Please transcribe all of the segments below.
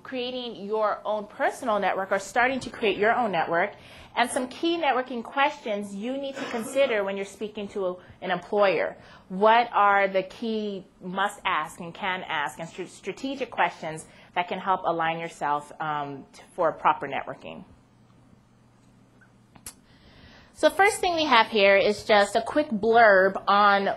creating your own personal network or starting to create your own network, and some key networking questions you need to consider when you're speaking to an employer. What are the key must ask and can ask and strategic questions that can help align yourself for proper networking? So the first thing we have here is just a quick blurb on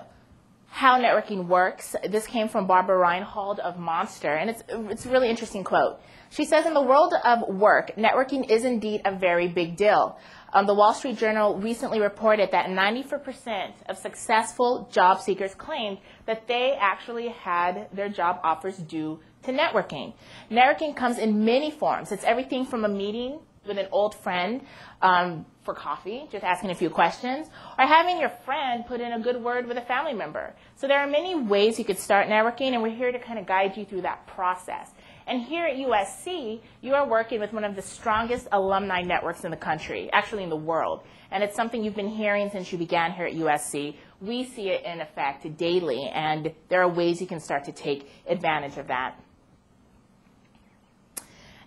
how networking works. This came from Barbara Reinhold of Monster, and it's a really interesting quote. She says, in the world of work, networking is indeed a very big deal. The Wall Street Journal recently reported that 94% of successful job seekers claimed that they actually had their job offers due to networking. Networking comes in many forms. It's everything from a meeting with an old friend for coffee, just asking a few questions, or having your friend put in a good word with a family member. So there are many ways you could start networking, and we're here to kind of guide you through that process. And here at USC, you are working with one of the strongest alumni networks in the country, actually in the world. And it's something you've been hearing since you began here at USC. We see it in effect daily, and there are ways you can start to take advantage of that.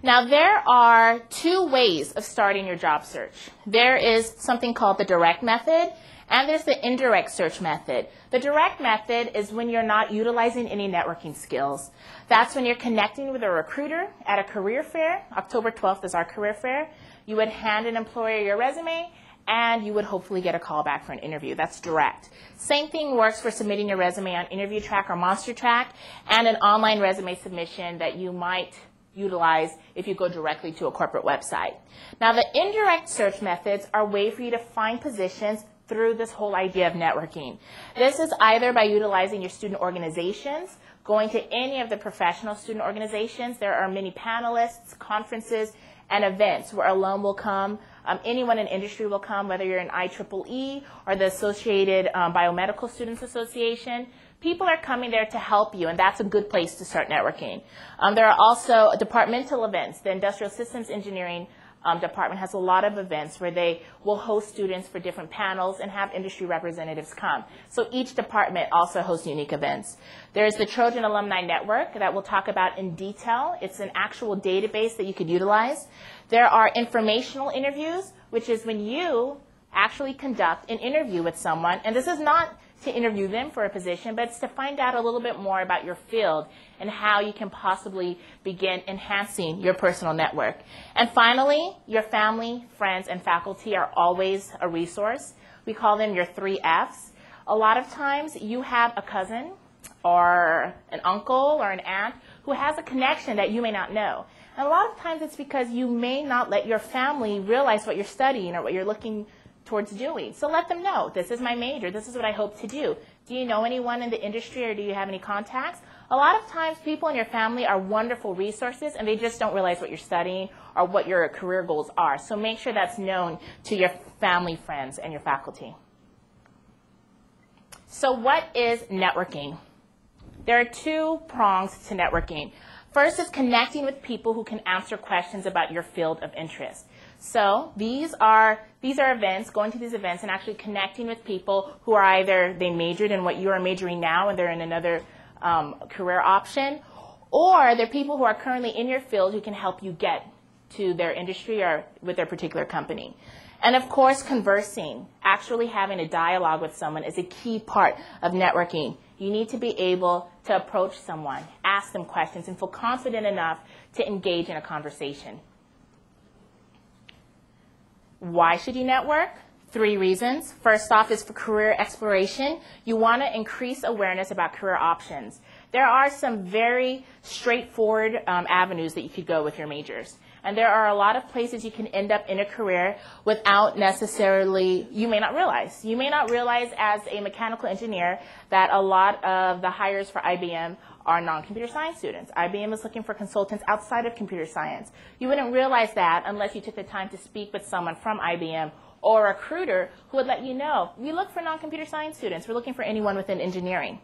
Now, there are two ways of starting your job search. There is something called the direct method, and there's the indirect search method. The direct method is when you're not utilizing any networking skills. That's when you're connecting with a recruiter at a career fair. October 12th is our career fair. You would hand an employer your resume, and you would hopefully get a call back for an interview. That's direct. Same thing works for submitting your resume on Interview Track or Monster Track, and an online resume submission that you might utilize if you go directly to a corporate website. Now, the indirect search methods are a way for you to find positions through this whole idea of networking. This is either by utilizing your student organizations, going to any of the professional student organizations. There are many panelists, conferences, and events where alum will come. Anyone in industry will come, whether you're in IEEE or the Associated Biomedical Students Association. People are coming there to help you, and that's a good place to start networking. There are also departmental events. The Industrial Systems Engineering department has a lot of events where they will host students for different panels and have industry representatives come. So each department also hosts unique events. There's the Trojan Alumni Network that we'll talk about in detail. It's an actual database that you could utilize. There are informational interviews, which is when you actually conduct an interview with someone, and this is not to interview them for a position, but it's to find out a little bit more about your field and how you can possibly begin enhancing your personal network. And finally, your family, friends, and faculty are always a resource. We call them your 3 Fs. A lot of times you have a cousin or an uncle or an aunt who has a connection that you may not know. And a lot of times it's because you may not let your family realize what you're studying or what you're looking towards doing. So let them know, this is my major, this is what I hope to do. Do you know anyone in the industry, or do you have any contacts? A lot of times people in your family are wonderful resources, and they just don't realize what you're studying or what your career goals are. So make sure that's known to your family, friends, and your faculty. So what is networking? There are 2 prongs to networking. First is connecting with people who can answer questions about your field of interest. So these are events, going to these events and actually connecting with people who are either they majored in what you are majoring now and they're in another career option, or they're people who are currently in your field who can help you get to their industry or with their particular company. And of course, conversing, actually having a dialogue with someone is a key part of networking. You need to be able to approach someone, ask them questions, and feel confident enough to engage in a conversation. Why should you network? 3 reasons. First off is for career exploration. You want to increase awareness about career options. There are some very straightforward avenues that you could go with your majors. And there are a lot of places you can end up in a career without necessarily, you may not realize. You may not realize as a mechanical engineer that a lot of the hires for IBM are non-computer science students. IBM is looking for consultants outside of computer science. You wouldn't realize that unless you took the time to speak with someone from IBM or a recruiter who would let you know, we look for non-computer science students. We're looking for anyone within engineering.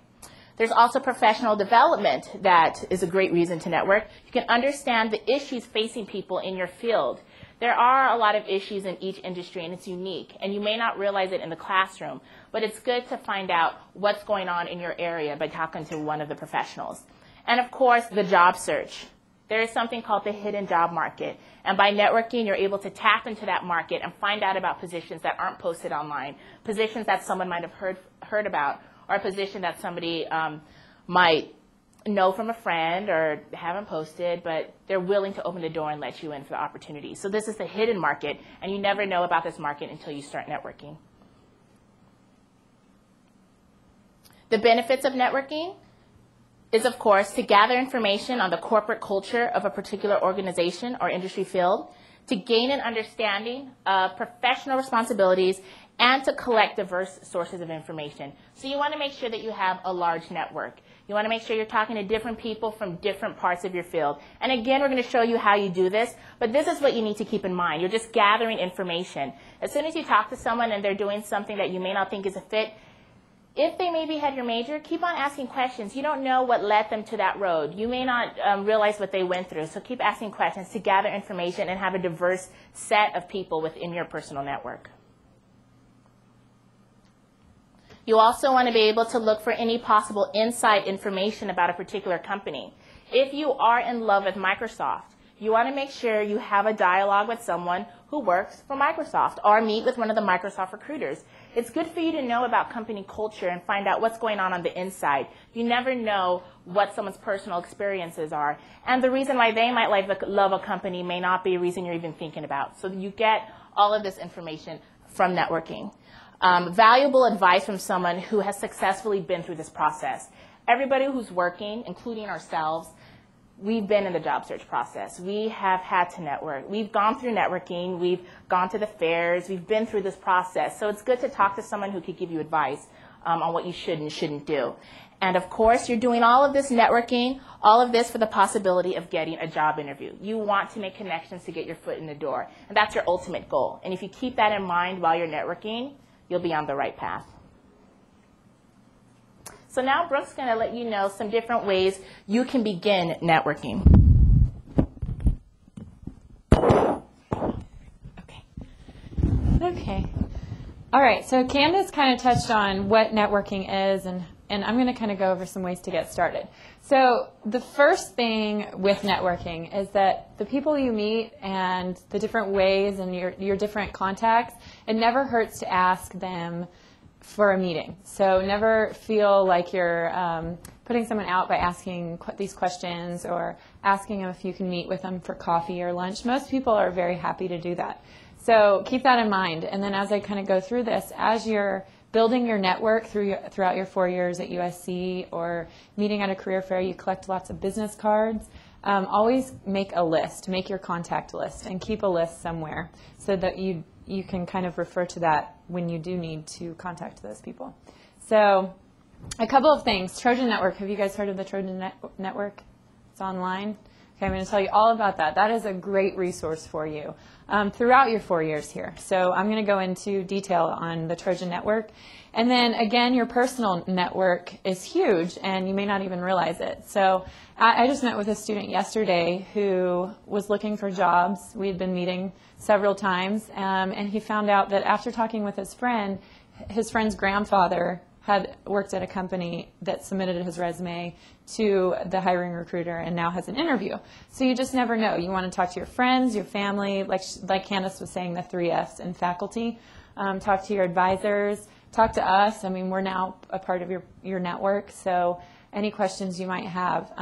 There's also professional development that is a great reason to network. You can understand the issues facing people in your field. There are a lot of issues in each industry, and it's unique, and you may not realize it in the classroom, but it's good to find out what's going on in your area by talking to one of the professionals. And of course, the job search. there is something called the hidden job market. And by networking, you're able to tap into that market and find out about positions that aren't posted online, positions that someone might have heard about, or a position that somebody might know from a friend or haven't posted, but they're willing to open the door and let you in for the opportunity. So this is the hidden market, and you never know about this market until you start networking. The benefits of networking is, of course, to gather information on the corporate culture of a particular organization or industry field, to gain an understanding of professional responsibilities, and to collect diverse sources of information. So you want to make sure that you have a large network. You want to make sure you're talking to different people from different parts of your field. And again, we're going to show you how you do this, but this is what you need to keep in mind. You're just gathering information. As soon as you talk to someone and they're doing something that you may not think is a fit, if they maybe had your major, keep on asking questions. You don't know what led them to that road. You may not realize what they went through, so keep asking questions to gather information and have a diverse set of people within your personal network. You also want to be able to look for any possible inside information about a particular company. If you are in love with Microsoft, you want to make sure you have a dialogue with someone who works for Microsoft or meet with one of the Microsoft recruiters. It's good for you to know about company culture and find out what's going on the inside. You never know what someone's personal experiences are. And the reason why they might love a company may not be a reason you're even thinking about. So you get all of this information from networking. Valuable advice from someone who has successfully been through this process. Everybody who's working, including ourselves, we've been in the job search process. We have had to network. We've gone through networking. We've gone to the fairs. We've been through this process. So it's good to talk to someone who could give you advice on what you should and shouldn't do. And of course, you're doing all of this networking, all of this for the possibility of getting a job interview. You want to make connections to get your foot in the door. And that's your ultimate goal. And if you keep that in mind while you're networking, you'll be on the right path. So now Brooke's going to let you know some different ways you can begin networking. Okay. All right, so Candace kind of touched on what networking is, and I'm going to kind of go over some ways to get started. So the first thing with networking is that the people you meet and the different ways and your different contacts, it never hurts to ask them for a meeting. So never feel like you're putting someone out by asking these questions or asking them if you can meet with them for coffee or lunch. Most people are very happy to do that. So keep that in mind. And then as I kind of go through this, as you're building your network throughout your 4 years at USC or meeting at a career fair, you collect lots of business cards. Always make a list, make your contact list, and keep a list somewhere so that you can kind of refer to that when you do need to contact those people. So a couple of things. Trojan Network. Have you guys heard of the Trojan Network? It's online. Okay, I'm going to tell you all about that. That is a great resource for you throughout your 4 years here. So I'm going to go into detail on the Trojan Network. And then again, your personal network is huge, and you may not even realize it. So I just met with a student yesterday who was looking for jobs. We had been meeting several times, and he found out that after talking with his friend's grandfather had worked at a company that submitted his resume to the hiring recruiter and now has an interview. So you just never know. You want to talk to your friends, your family, like Candace was saying, the 3 Fs in faculty. Talk to your advisors. Talk to us. I mean, we're now a part of your network, so any questions you might have.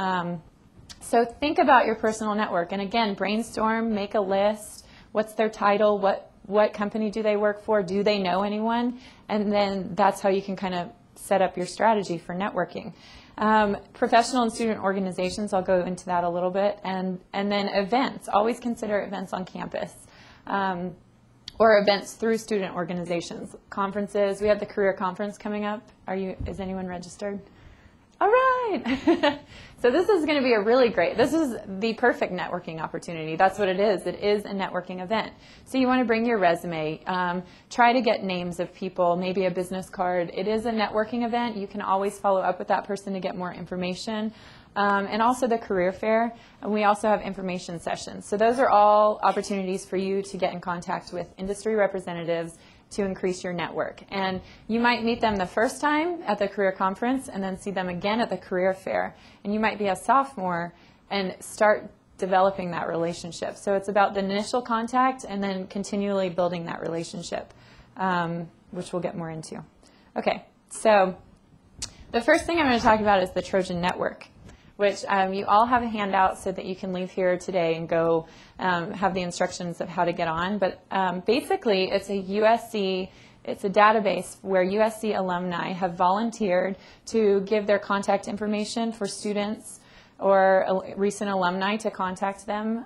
So think about your personal network. And again, brainstorm, make a list. What's their title? What company do they work for? Do they know anyone? And then that's how you can kind of set up your strategy for networking. Professional and student organizations, I'll go into that a little bit. And then events. Always consider events on campus or events through student organizations. Conferences. We have the career conference coming up. Is anyone registered? All right. So this is going to be this is the perfect networking opportunity. That's what it is. It is a networking event. So you want to bring your resume, try to get names of people, maybe a business card. It is a networking event. You can always follow up with that person to get more information. And also the career fair. And we also have information sessions. So those are all opportunities for you to get in contact with industry representatives to increase your network. And you might meet them the first time at the career conference and then see them again at the career fair. And you might be a sophomore and start developing that relationship. So it's about the initial contact and then continually building that relationship, which we'll get more into. Okay, so the first thing I'm going to talk about is the Trojan Network, which you all have a handout so that you can leave here today and go have the instructions of how to get on. But basically, it's a USC, it's a database where USC alumni have volunteered to give their contact information for students or recent alumni to contact them,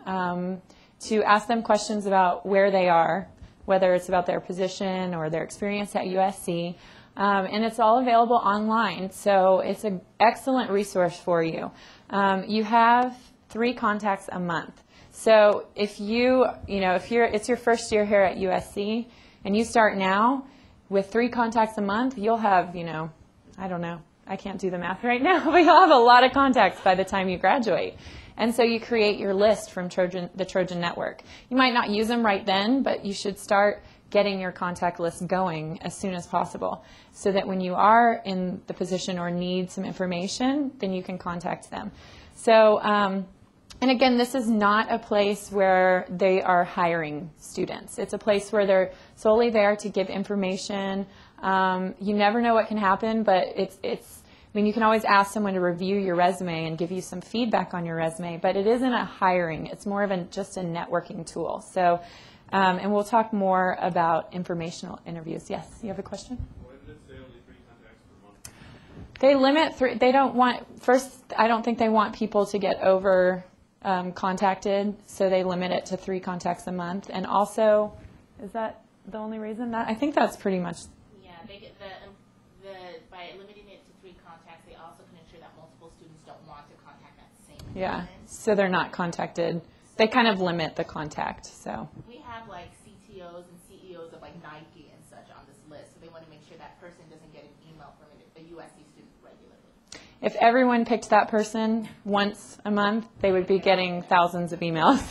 to ask them questions about where they are, whether it's about their position or their experience at USC. And it's all available online, so it's an excellent resource for you. You have 3 contacts a month. So if it's your first year here at USC and you start now with 3 contacts a month, you'll have, I don't know, I can't do the math right now, but you'll have a lot of contacts by the time you graduate. And so you create your list from the Trojan Network. You might not use them right then, but you should start getting your contact list going as soon as possible so that when you are in the position or need some information, then you can contact them. So, and again, this is not a place where they are hiring students. It's a place where they're solely there to give information. You never know what can happen, but you can always ask someone to review your resume and give you some feedback on your resume, but it isn't a hiring. It's more of just a networking tool. So, and we'll talk more about informational interviews. Yes, you have a question? Why did it say only 3 contacts per month? They limit 3. They don't want, first, I don't think they want people to get over contacted, so they limit it to 3 contacts a month. And also, is that the only reason? I think that's pretty much. Yeah, they get by limiting it to 3 contacts, they also can ensure that multiple students don't want to contact that same person. Yeah, so they're not contacted. They kind of limit the contact. So we have like CTOs and CEOs of like Nike and such on this list, so they want to make sure that person doesn't get an email from a USC student regularly. If everyone picked that person once a month, they would be getting thousands of emails.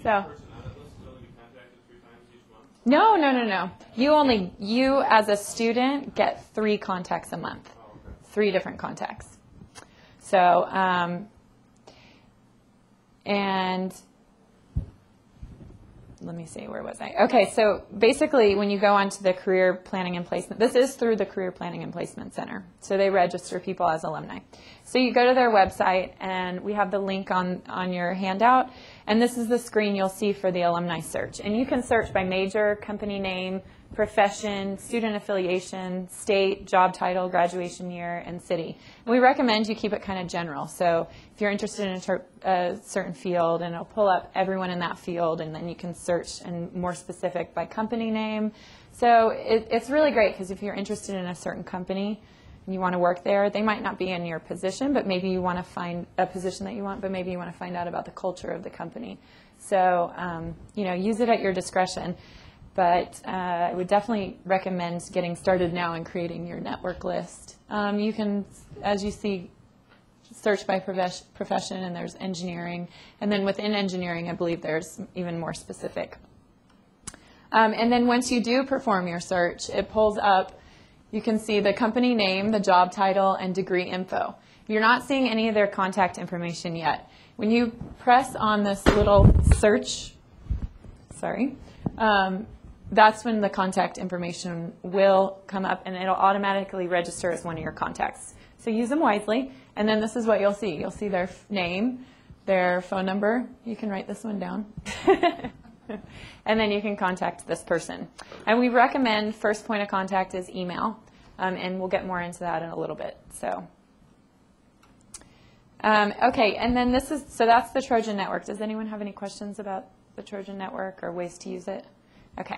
So. Person on that list is only be contacted 3 times each month? No. You as a student get 3 contacts a month, 3 different contacts. So, and let me see, where was I? Okay, so basically when you go onto the Career Planning and Placement, this is through the Career Planning and Placement Center. So they register people as alumni. So you go to their website, and we have the link on your handout, and this is the screen you'll see for the Alumni Search. And you can search by major, company name, profession, student affiliation, state, job title, graduation year, and city. And we recommend you keep it kind of general. So if you're interested in a certain field, and it'll pull up everyone in that field, and then you can search and more specific by company name. So it's really great because if you're interested in a certain company and you want to work there, they might not be in your position, but maybe you want to find a position that you want, but maybe you want to find out about the culture of the company. So, use it at your discretion. But I would definitely recommend getting started now and creating your network list. You can, as you see, search by profession, and there's engineering. And then within engineering, I believe there's even more specific. And then once you do perform your search, it pulls up, you can see the company name, the job title, and degree info. You're not seeing any of their contact information yet. When you press on this little search, that's when the contact information will come up, and it'll automatically register as one of your contacts. So use them wisely, and then this is what you'll see. You'll see their name, their phone number. You can write this one down. And then you can contact this person. And we recommend first point of contact is email, and we'll get more into that in a little bit. So, okay, and then so that's the Trojan Network. Does anyone have any questions about the Trojan Network or ways to use it? Okay.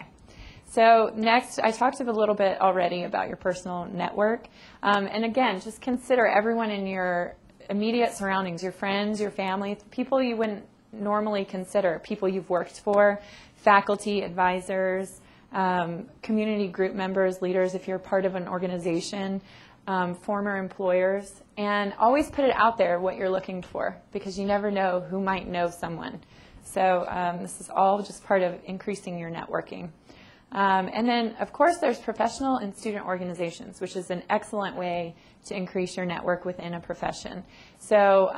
So next, I talked a little bit already about your personal network. And again, just consider everyone in your immediate surroundings, your friends, your family, people you wouldn't normally consider, people you've worked for, faculty, advisors, community group members, leaders if you're part of an organization, former employers. And always put it out there what you're looking for, because you never know who might know someone. So this is all just part of increasing your networking. And then, of course, there's professional and student organizations, which is an excellent way to increase your network within a profession. So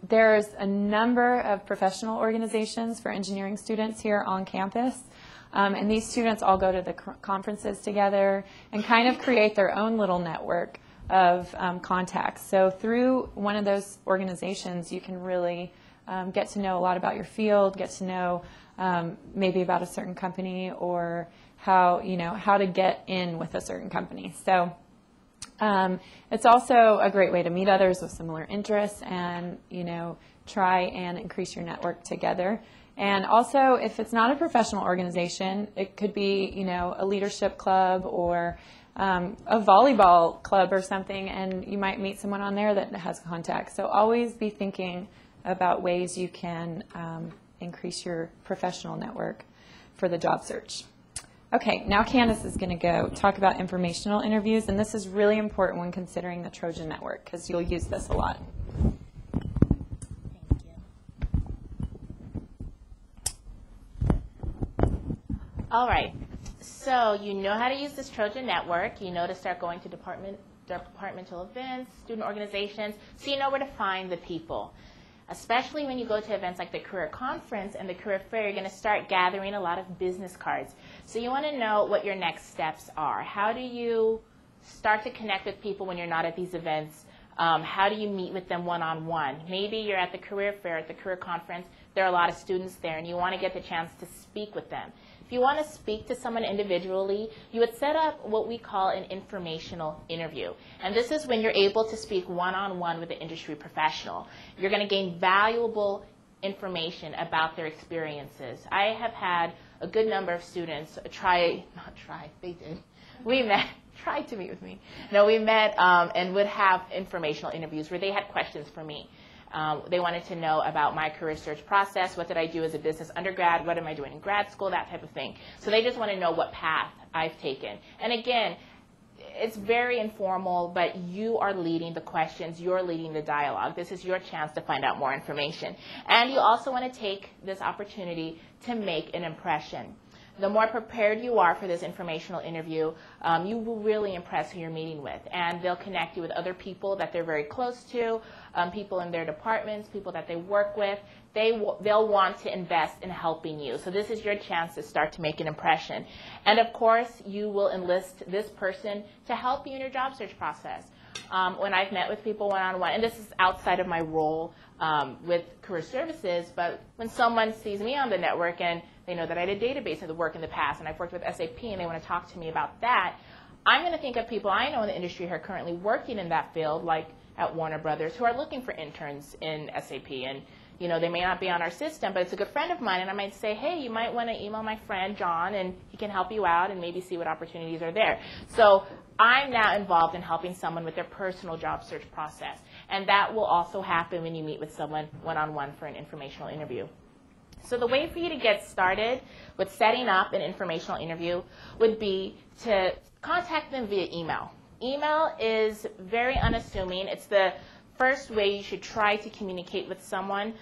there's a number of professional organizations for engineering students here on campus. And these students all go to the conferences together and kind of create their own little network of contacts. So through one of those organizations, you can really get to know a lot about your field, get to know maybe about a certain company or how to get in with a certain company. So it's also a great way to meet others with similar interests and, try and increase your network together. And also, if it's not a professional organization, it could be, a leadership club or a volleyball club or something, and you might meet someone on there that has contacts. So always be thinking about ways you can increase your professional network for the job search. Okay, now Candace is going to go talk about informational interviews, and this is really important when considering the Trojan Network because you'll use this a lot. All right, so you know how to use this Trojan Network. You know to start going to departmental events, student organizations, so you know where to find the people. Especially when you go to events like the career conference and the career fair, you're going to start gathering a lot of business cards. So you want to know what your next steps are. How do you start to connect with people when you're not at these events? How do you meet with them one-on-one? Maybe you're at the career fair, at the career conference. There are a lot of students there, and you want to get the chance to speak with them. If you want to speak to someone individually, you would set up what we call an informational interview. And this is when you're able to speak one-on-one with an industry professional. You're going to gain valuable information about their experiences. I have had a good number of students tried to meet with me. No, we met and would have informational interviews where they had questions for me. They wanted to know about my career search process. What did I do as a business undergrad? What am I doing in grad school? That type of thing. So they just want to know what path I've taken. And again, it's very informal, but you are leading the questions. You're leading the dialogue. This is your chance to find out more information. And you also want to take this opportunity to make an impression. The more prepared you are for this informational interview, you will really impress who you're meeting with. And they'll connect you with other people that they're very close to, people in their departments, people that they work with. They'll want to invest in helping you. So this is your chance to start to make an impression. And of course, you will enlist this person to help you in your job search process. When I've met with people one-on-one, and this is outside of my role with career services, but when someone sees me on the network and they know that I did database of the work in the past, and I've worked with SAP, and they want to talk to me about that, I'm going to think of people I know in the industry who are currently working in that field, like at Warner Brothers, who are looking for interns in SAP. And they may not be on our system, but it's a good friend of mine, and I might say, hey, you might want to email my friend John, and he can help you out and maybe see what opportunities are there. So I'm now involved in helping someone with their personal job search process, and that will also happen when you meet with someone one-on-one for an informational interview. So the way for you to get started with setting up an informational interview would be to contact them via email. Email is very unassuming. It's the first way you should try to communicate with someone.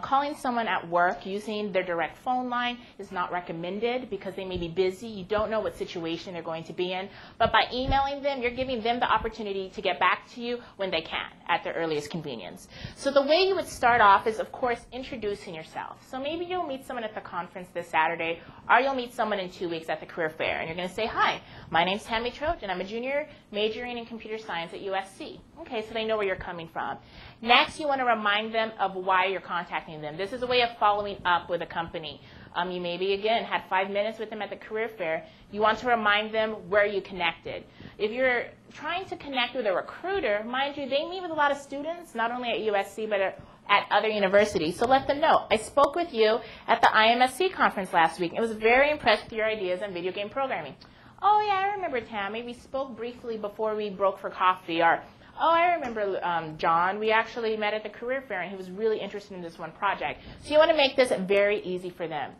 Calling someone at work using their direct phone line is not recommended because they may be busy. You don't know what situation they're going to be in. But by emailing them, you're giving them the opportunity to get back to you when they can, at their earliest convenience. So the way you would start off is, of course, introducing yourself. So maybe you'll meet someone at the conference this Saturday, or you'll meet someone in 2 weeks at the career fair. And you're going to say, hi, my name's Tammy Trojan. I'm a junior majoring in computer science at USC. Okay, so they know where you're coming from. Next, you want to remind them of why you're contacting them. This is a way of following up with a company. You maybe, again, had 5 minutes with them at the career fair. You want to remind them where you connected. If you're trying to connect with a recruiter, mind you, they meet with a lot of students, not only at USC, but at other universities. So let them know. I spoke with you at the IMSC conference last week. I was very impressed with your ideas on video game programming. Oh, yeah, I remember, Tammy. We spoke briefly before we broke for coffee. Or, oh, I remember, John. We actually met at the career fair, and he was really interested in this one project. So you want to make this very easy for them.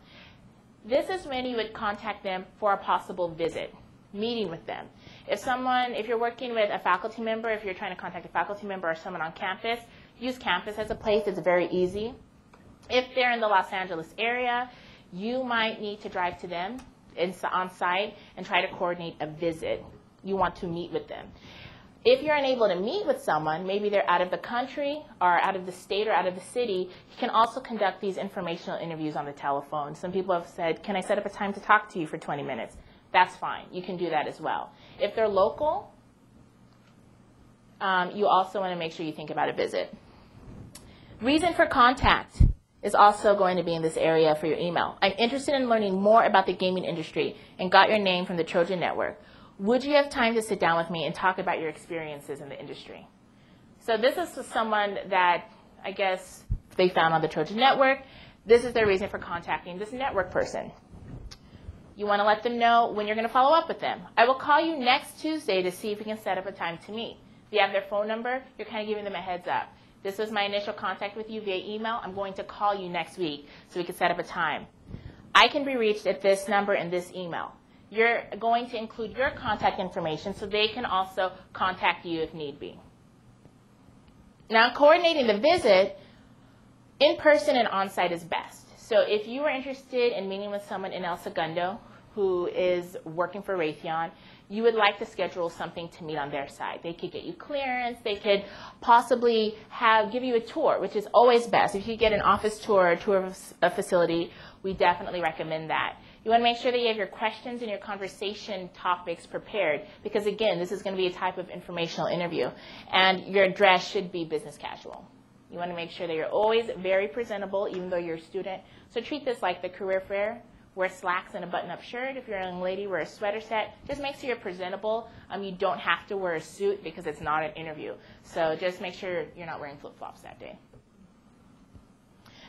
This is when you would contact them for a possible visit, meeting with them. If you're working with a faculty member, if you're trying to contact a faculty member or someone on campus, use campus as a place. It's very easy. If they're in the Los Angeles area, you might need to drive to them. on site and try to coordinate a visit. You want to meet with them. If you're unable to meet with someone, maybe they're out of the country or out of the state or out of the city, you can also conduct these informational interviews on the telephone. Some people have said, can I set up a time to talk to you for 20 minutes? That's fine. You can do that as well. If they're local, you also want to make sure you think about a visit. Reason for contact is also going to be in this area for your email. I'm interested in learning more about the gaming industry and got your name from the Trojan Network. Would you have time to sit down with me and talk about your experiences in the industry? So this is someone that I guess they found on the Trojan Network. This is their reason for contacting this network person. You want to let them know when you're going to follow up with them. I will call you next Tuesday to see if we can set up a time to meet. If you have their phone number, you're kind of giving them a heads up. This was my initial contact with you via email. I'm going to call you next week so we can set up a time. I can be reached at this number and this email. You're going to include your contact information so they can also contact you if need be. Now, coordinating the visit, in person and on-site is best. So if you are interested in meeting with someone in El Segundo who is working for Raytheon, you would like to schedule something to meet on their side. They could get you clearance. They could possibly give you a tour, which is always best. If you get an office tour or tour of a facility, we definitely recommend that. You want to make sure that you have your questions and your conversation topics prepared because, again, this is going to be a type of informational interview, and your dress should be business casual. You want to make sure that you're always very presentable, even though you're a student. So treat this like the career fair. Wear slacks and a button-up shirt. If you're a young lady, wear a sweater set. Just make sure you're presentable. You don't have to wear a suit because it's not an interview. So just make sure you're not wearing flip-flops that day.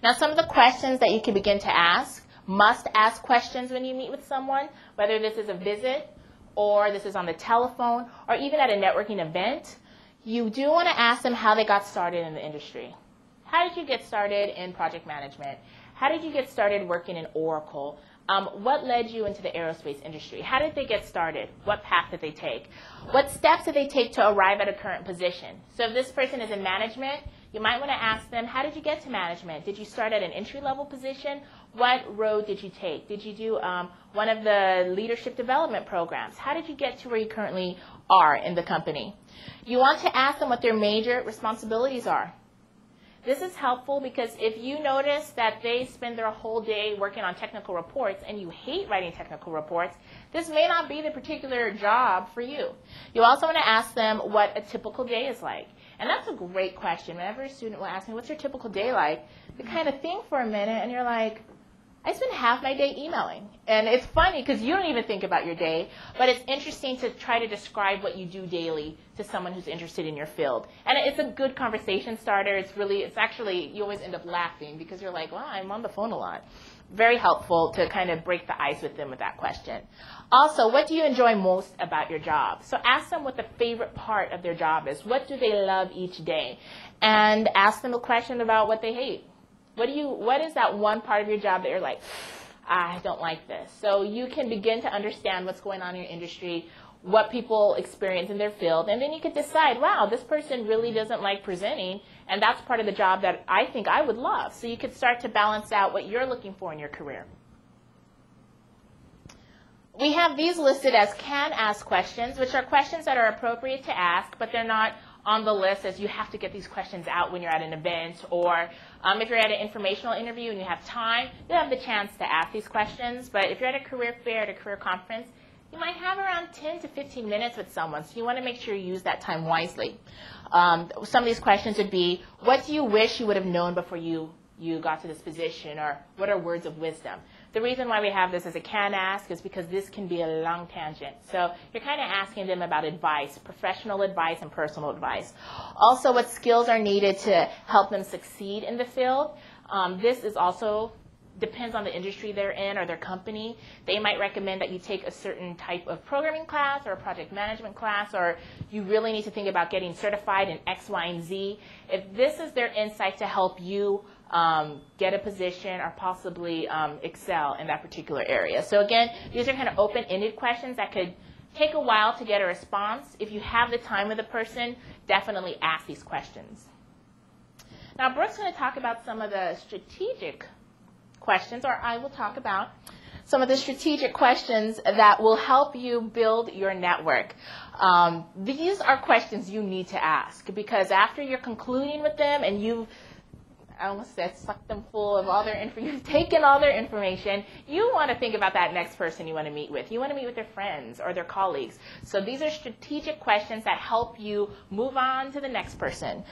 Now, some of the questions that you can begin to ask, must-ask questions when you meet with someone, whether this is a visit or this is on the telephone or even at a networking event, you do want to ask them how they got started in the industry. How did you get started in project management? How did you get started working in Oracle? What led you into the aerospace industry? How did they get started? What path did they take? What steps did they take to arrive at a current position? So if this person is in management, you might want to ask them, how did you get to management? Did you start at an entry-level position? What road did you take? Did you do one of the leadership development programs? How did you get to where you currently are in the company? You want to ask them what their major responsibilities are. This is helpful because if you notice that they spend their whole day working on technical reports and you hate writing technical reports, this may not be the particular job for you. You also want to ask them what a typical day is like. And that's a great question. Whenever a student will ask me, what's your typical day like? You kind of think for a minute and you're like, I spend half my day emailing. And it's funny because you don't even think about your day, but it's interesting to try to describe what you do daily to someone who's interested in your field. And it's a good conversation starter. It's actually, you always end up laughing because you're like, wow, I'm on the phone a lot. Very helpful to kind of break the ice with them with that question. Also, what do you enjoy most about your job? So ask them what the favorite part of their job is. What do they love each day? And ask them a question about what they hate. What is that one part of your job that you're like, I don't like this? So you can begin to understand what's going on in your industry, what people experience in their field, and then you could decide, wow, this person really doesn't like presenting, and that's part of the job that I think I would love. So you could start to balance out what you're looking for in your career. We have these listed as can-ask questions, which are questions that are appropriate to ask, but they're not on the list as you have to get these questions out when you're at an event, or if you're at an informational interview and you have time, you'll have the chance to ask these questions. But if you're at a career fair, at a career conference, you might have around 10 to 15 minutes with someone, so you want to make sure you use that time wisely. Some of these questions would be, what do you wish you would have known before you got to this position, or what are words of wisdom? The reason why we have this as a can ask is because this can be a long tangent. So you're kind of asking them about advice, professional advice and personal advice. Also, what skills are needed to help them succeed in the field. This is also depends on the industry they're in or their company. They might recommend that you take a certain type of programming class or a project management class, or you really need to think about getting certified in X, Y, and Z. If this is their insight to help you get a position or possibly excel in that particular area. So again, these are kind of open-ended questions that could take a while to get a response. If you have the time with a person, definitely ask these questions. Now, Brooke's going to talk about some of the strategic questions, or I will talk about some of the strategic questions that will help you build your network. These are questions you need to ask, because after you're concluding with them and I almost said sucked them full of all their info, you've taken all their information, you want to think about that next person you want to meet with. You want to meet with their friends or their colleagues. So these are strategic questions that help you move on to the next person.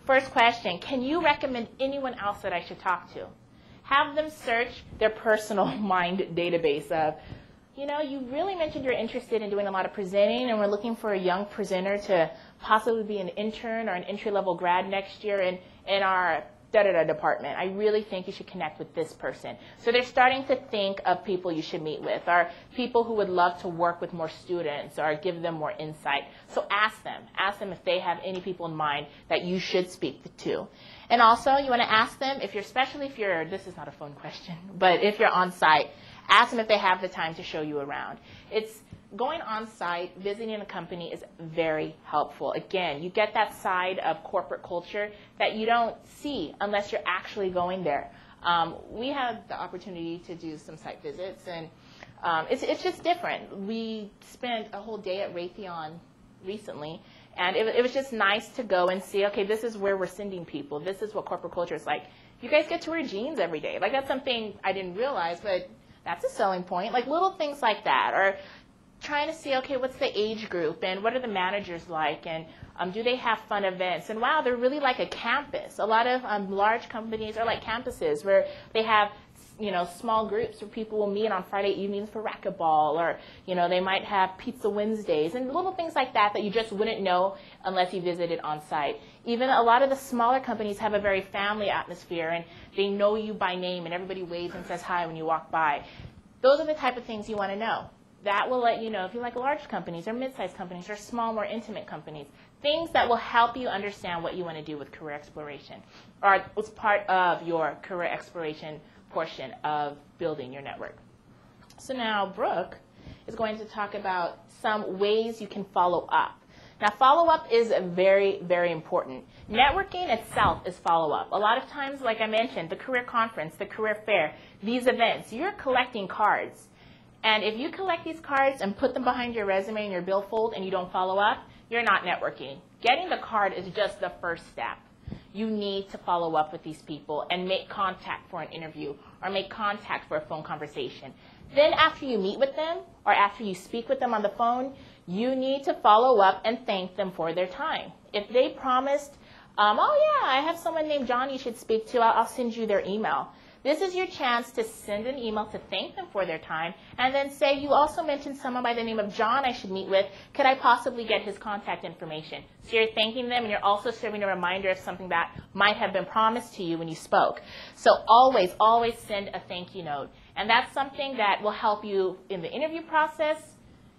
First question, can you recommend anyone else that I should talk to? Have them search their personal mind database of, you really mentioned you're interested in doing a lot of presenting, and we're looking for a young presenter to possibly be an intern or an entry-level grad next year in our da-da-da department. I really think you should connect with this person. So they're starting to think of people you should meet with, or people who would love to work with more students or give them more insight. So ask them if they have any people in mind that you should speak to. And also, you want to ask them, especially if you're, this is not a phone question, but if you're on site, ask them if they have the time to show you around. It's going on site, visiting a company is very helpful. Again, you get that side of corporate culture that you don't see unless you're actually going there. We had the opportunity to do some site visits, and it's just different. We spent a whole day at Raytheon recently, and it was just nice to go and see, okay, this is where we're sending people. This is what corporate culture is like. You guys get to wear jeans every day. Like, that's something I didn't realize, but that's a selling point. Like, little things like that. Or trying to see, okay, what's the age group, and what are the managers like, and do they have fun events? And wow, they're really like a campus. A lot of large companies are like campuses where they have small groups where people will meet on Friday evenings for racquetball, or they might have pizza Wednesdays, and little things like that you just wouldn't know unless you visited on site. Even a lot of the smaller companies have a very family atmosphere, and they know you by name, and everybody waves and says hi when you walk by. Those are the type of things you want to know. That will let you know if you like large companies or mid-sized companies or small, more intimate companies. Things that will help you understand what you want to do with career exploration, or what's part of your career exploration portion of building your network. So now Brooke is going to talk about some ways you can follow up. Now, follow-up is very, very important. Networking itself is follow-up. A lot of times, like I mentioned, the career conference, the career fair, these events, you're collecting cards. And if you collect these cards and put them behind your resume in your billfold and you don't follow up, you're not networking. Getting the card is just the first step. You need to follow up with these people and make contact for an interview or make contact for a phone conversation. Then after you meet with them or after you speak with them on the phone, you need to follow up and thank them for their time. If they promised, oh yeah, I have someone named John you should speak to, I'll send you their email. This is your chance to send an email to thank them for their time, and then say, you also mentioned someone by the name of John I should meet with. Could I possibly get his contact information? So you're thanking them, and you're also serving a reminder of something that might have been promised to you when you spoke. So always, always send a thank you note. And that's something that will help you in the interview process.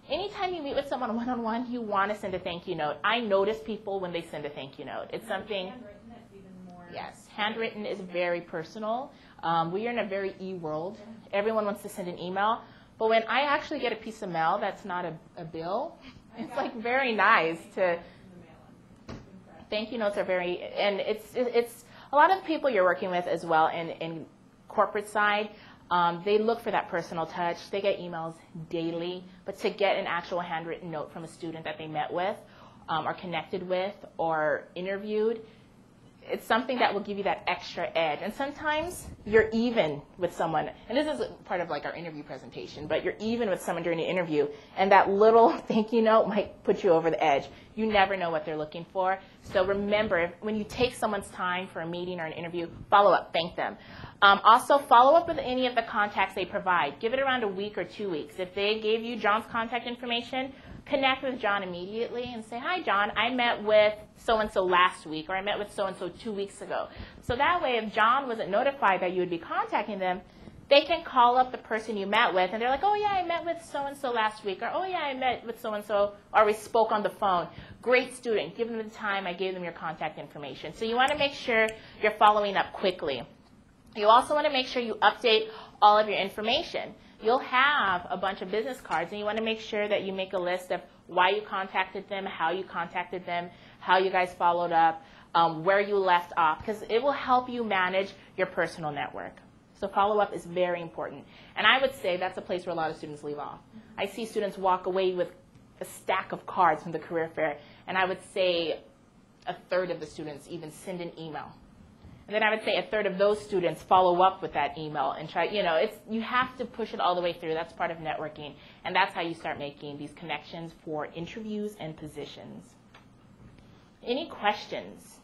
Anytime you meet with someone one-on-one, you want to send a thank you note. I notice people when they send a thank you note. It's something. Handwritten, it's even more. Yes, handwritten is very personal. We are in a very e-world. Everyone wants to send an email. But when I actually get a piece of mail that's not a bill, it's like very nice to. Thank you notes are very, and it's a lot of people you're working with as well in corporate side. They look for that personal touch. They get emails daily, but to get an actual handwritten note from a student that they met with, or connected with, or interviewed, it's something that will give you that extra edge. And sometimes you're even with someone, and this is part of like our interview presentation, but you're even with someone during the interview, and that little thank you note might put you over the edge. You never know what they're looking for. So remember, when you take someone's time for a meeting or an interview, follow up, thank them. Also, follow up with any of the contacts they provide. Give it around a week or 2 weeks. If they gave you John's contact information, connect with John immediately and say, hi, John, I met with so-and-so last week, or I met with so-and-so 2 weeks ago. So that way, if John wasn't notified that you would be contacting them, they can call up the person you met with, and they're like, oh, yeah, I met with so-and-so last week, or oh, yeah, I met with so-and-so, or we spoke on the phone. Great student. Give them the time. I gave them your contact information. So you want to make sure you're following up quickly. You also want to make sure you update all of your information. You'll have a bunch of business cards, and you want to make sure that you make a list of why you contacted them, how you contacted them, how you guys followed up, where you left off, because it will help you manage your personal network. So follow-up is very important. And I would say that's a place where a lot of students leave off. I see students walk away with a stack of cards from the career fair, and I would say a third of the students even send an email. And then I would say a third of those students follow up with that email and try, you have to push it all the way through. That's part of networking. And that's how you start making these connections for interviews and positions. Any questions?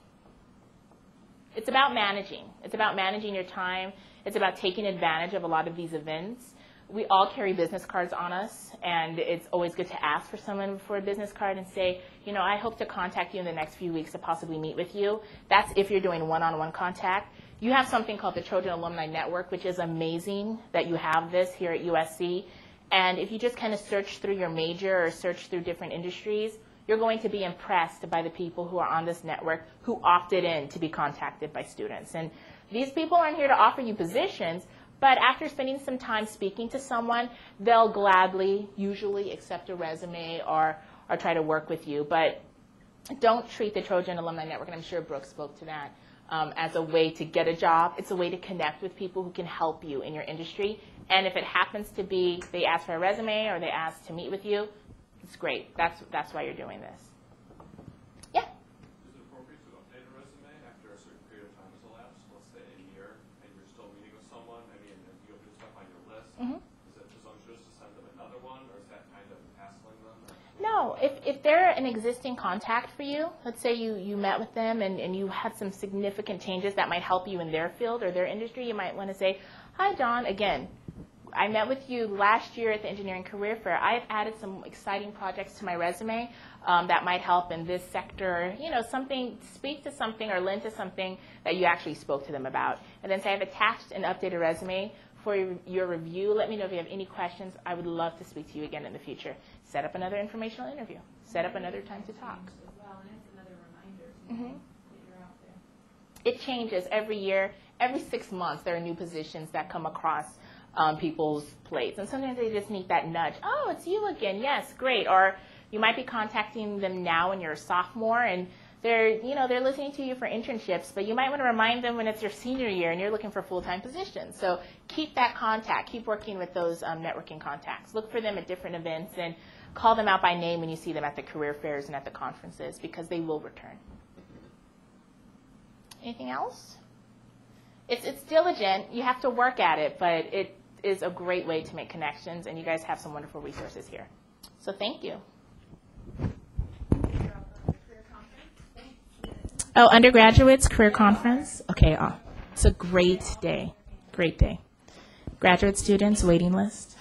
It's about managing. It's about managing your time. It's about taking advantage of a lot of these events. We all carry business cards on us, and it's always good to ask for someone for a business card and say, I hope to contact you in the next few weeks to possibly meet with you. That's if you're doing one-on-one contact. You have something called the Trojan Alumni Network, which is amazing that you have this here at USC. And if you just kind of search through your major or search through different industries, you're going to be impressed by the people who are on this network who opted in to be contacted by students. And these people aren't here to offer you positions, but after spending some time speaking to someone, they'll gladly, usually, accept a resume or try to work with you. But don't treat the Trojan Alumni Network, and I'm sure Brooke spoke to that, as a way to get a job. It's a way to connect with people who can help you in your industry. And if it happens to be they ask for a resume or they ask to meet with you, it's great. That's why you're doing this. Yeah? Is it appropriate to update a resume after a certain period of time has elapsed, let's say a year, and you're still meeting with someone? I mean, if you have new stuff on your list, is it presumptuous to send them another one, or is that kind of hassling them? No. If they're an existing contact for you, let's say you met with them and you had some significant changes that might help you in their field or their industry, you might want to say, hi, John, again, I met with you last year at the Engineering Career Fair. I have added some exciting projects to my resume that might help in this sector. Speak to something or lend to something that you actually spoke to them about. And then say, I've attached an updated resume for your review. Let me know if you have any questions. I would love to speak to you again in the future. Set up another informational interview. Set up another time to talk. Well, and it's another reminder that you're out there. It changes every year. Every 6 months, there are new positions that come across people's plates. And sometimes they just need that nudge. Oh, it's you again. Yes, great. Or you might be contacting them now when you're a sophomore and they're listening to you for internships, but you might want to remind them when it's your senior year and you're looking for full-time positions. So keep that contact. Keep working with those networking contacts. Look for them at different events and call them out by name when you see them at the career fairs and at the conferences because they will return. Anything else? It's diligent. You have to work at it, but it is a great way to make connections, and you guys have some wonderful resources here. So thank you. Oh, undergraduates, career conference. Okay, it's a great day. Great day. Graduate students, waiting list.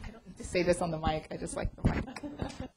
I don't need to say this on the mic. I just like the mic.